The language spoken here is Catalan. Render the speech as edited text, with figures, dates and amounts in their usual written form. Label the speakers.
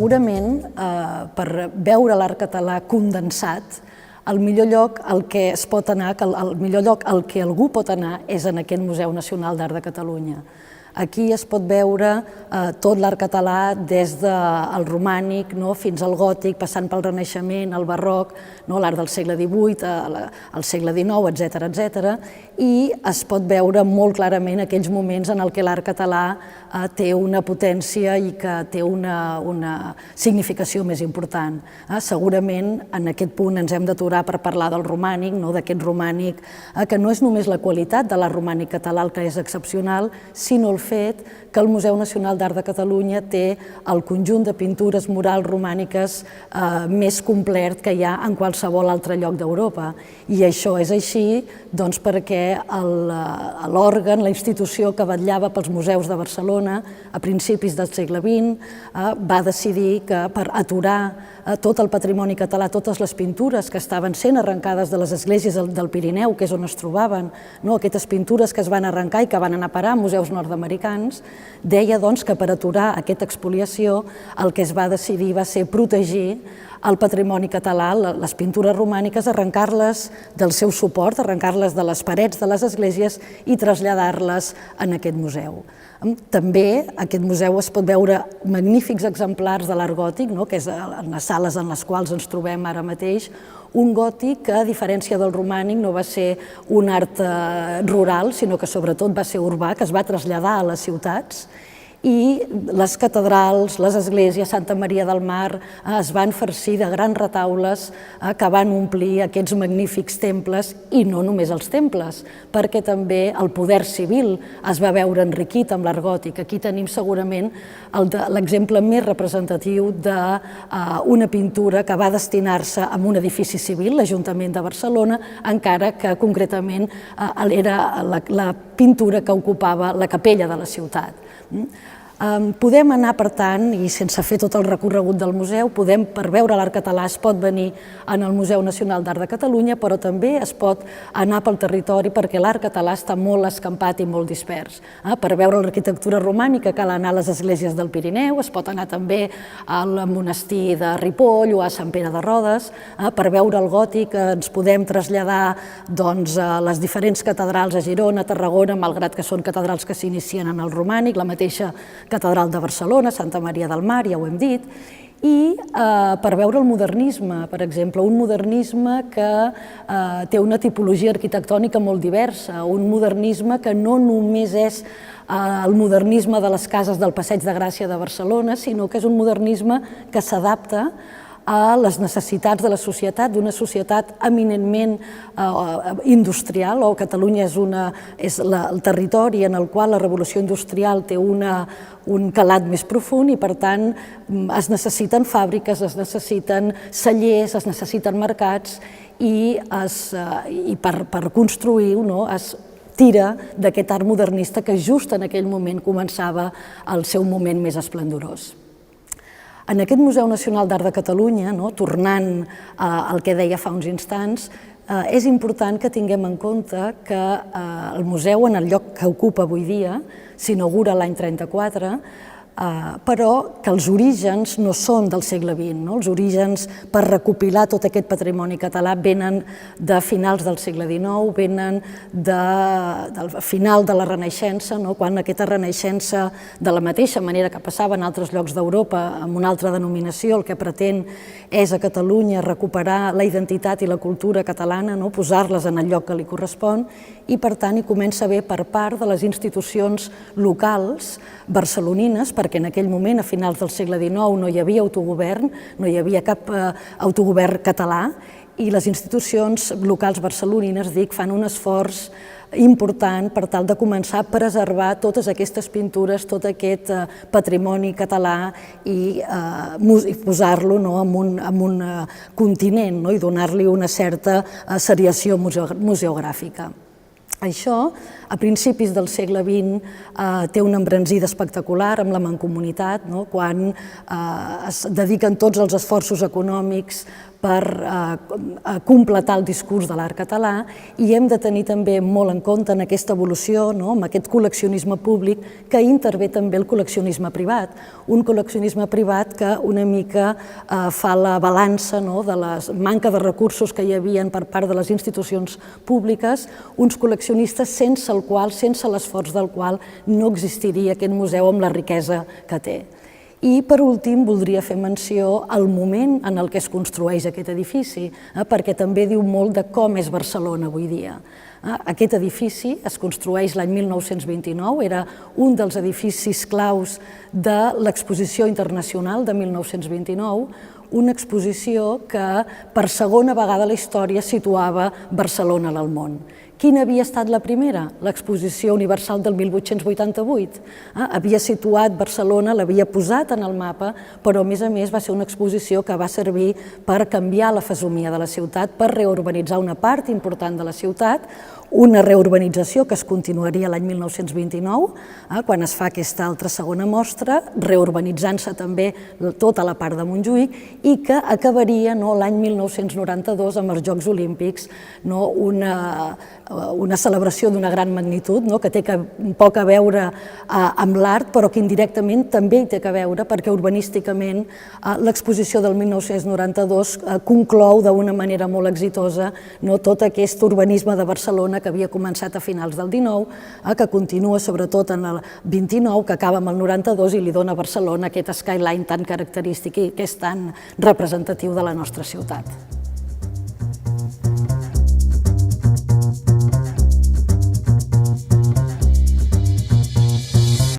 Speaker 1: segurament, per veure l'art català condensat, el millor lloc al que es pot anar, el millor lloc al que algú pot anar és en aquest Museu Nacional d'Art de Catalunya. Aquí es pot veure tot l'art català des del romànic fins al gòtic, passant pel Renaixement, el barroc, l'art del segle XVIII, el segle XIX, etc. I es pot veure molt clarament aquells moments en què l'art català té una potència i que té una significació més important. Segurament en aquest punt ens hem d'aturar per parlar del romànic, d'aquest romànic que no és només la qualitat de l'art romànic català el que és excepcional, sinó el fet que el Museu Nacional d'Art de Catalunya té el conjunt de pintures murals romàniques més complet que hi ha en qualsevol altre lloc d'Europa. I això és així perquè l'òrgan, la institució que vetllava pels museus de Barcelona a principis del segle XX va decidir que per aturar tot el patrimoni català, totes les pintures que estaven sent arrencades de les esglésies del Pirineu, que és on es trobaven, aquestes pintures que es van arrencar i que van anar a parar a museus nord-americans, deia que per aturar aquesta expoliació el que es va decidir va ser protegir el patrimoni català, les pintures romàniques, arrencar-les del seu suport, arrencar-les de les parets de les esglésies i traslladar-les en aquest museu. També a aquest museu es pot veure magnífics exemplars de l'art gòtic, que és en les sales en les quals ens trobem ara mateix, un gòtic que, a diferència del romànic, no va ser un art rural, sinó que sobretot va ser urbà, que es va traslladar a les ciutats, i les catedrals, les esglésies, Santa Maria del Mar, es van farcir de grans retaules que van omplir aquests magnífics temples, i no només els temples, perquè també el poder civil es va veure enriquit amb l'art gòtic. Aquí tenim segurament l'exemple més representatiu d'una pintura que va destinar-se a un edifici civil, l'Ajuntament de Barcelona, encara que concretament era la pintura que ocupava la capella de la ciutat. Podem anar, per tant, i sense fer tot el recorregut del museu, per veure l'art català es pot venir al Museu Nacional d'Art de Catalunya, però també es pot anar pel territori perquè l'art català està molt escampat i molt dispers. Per veure l'arquitectura romànica cal anar a les esglésies del Pirineu, es pot anar també al monestir de Ripoll o a Sant Pere de Rodes. Per veure el gòtic ens podem traslladar a les diferents catedrals a Girona, a Tarragona, malgrat que són catedrals que s'inicien en el romànic, la mateixa Catedral de Barcelona, Santa Maria del Mar, ja ho hem dit, i per veure el modernisme, per exemple, un modernisme que té una tipologia arquitectònica molt diversa, un modernisme que no només és el modernisme de les cases del Passeig de Gràcia de Barcelona, sinó que és un modernisme que s'adapta a les necessitats de la societat, d'una societat eminentment industrial, Catalunya és el territori en el qual la revolució industrial té un calat més profund i, per tant, es necessiten fàbriques, es necessiten cellers, es necessiten mercats i per construir es tira d'aquest art modernista que just en aquell moment començava el seu moment més esplendorós. En aquest Museu Nacional d'Art de Catalunya, tornant al que deia fa uns instants, és important que tinguem en compte que el museu, en el lloc que ocupa avui dia, s'inaugura l'any 1934, però que els orígens no són del segle XX. Els orígens per recopilar tot aquest patrimoni català venen de finals del segle XIX, venen del final de la Renaixença, quan aquesta Renaixença, de la mateixa manera que passava en altres llocs d'Europa amb una altra denominació, el que pretén és a Catalunya recuperar la identitat i la cultura catalana, posar-les en el lloc que li correspon, i per tant hi comença a haver per part de les institucions locals barcelonines, perquè en aquell moment, a finals del segle XIX, no hi havia autogovern, no hi havia cap autogovern català, i les institucions locals barcelonines, fan un esforç important per tal de començar a preservar totes aquestes pintures, tot aquest patrimoni català i posar-lo en un continent i donar-li una certa seriació museogràfica. Això a principis del segle XX té una embranzida espectacular amb la Mancomunitat, quan es dediquen tots els esforços econòmics per completar el discurs de l'art català, i hem de tenir també molt en compte en aquesta evolució, amb aquest col·leccionisme públic, que intervé també el col·leccionisme privat, un col·leccionisme privat que una mica fa la balança de la manca de recursos que hi havia per part de les institucions públiques, uns col·leccionistes sense l'esforç del qual no existiria aquest museu amb la riquesa que té. I, per últim, voldria fer menció al moment en el que es construeix aquest edifici, perquè també diu molt de com és Barcelona avui dia. Aquest edifici es construeix l'any 1929, era un dels edificis claus de l'Exposició Internacional de 1929, una exposició que per segona vegada a la història situava Barcelona al món. Quina havia estat la primera? L'Exposició Universal del 1888. Havia situat Barcelona, l'havia posat en el mapa, però a més va ser una exposició que va servir per canviar la fesomia de la ciutat, per reurbanitzar una part important de la ciutat, una reurbanització que es continuaria l'any 1929, quan es fa aquesta altra segona mostra, reurbanitzant-se també tota la part de Montjuïc, i que acabaria l'any 1992 amb els Jocs Olímpics, una celebració d'una gran magnitud, que té poc a veure amb l'art, però que indirectament també hi té a veure, perquè urbanísticament l'exposició del 1992 conclou d'una manera molt exitosa tot aquest urbanisme de Barcelona que havia començat a finals del 19, que continua sobretot en el 29, que acaba amb el 92 i li dona a Barcelona aquest skyline tan característic i que és tan representatiu de la nostra ciutat.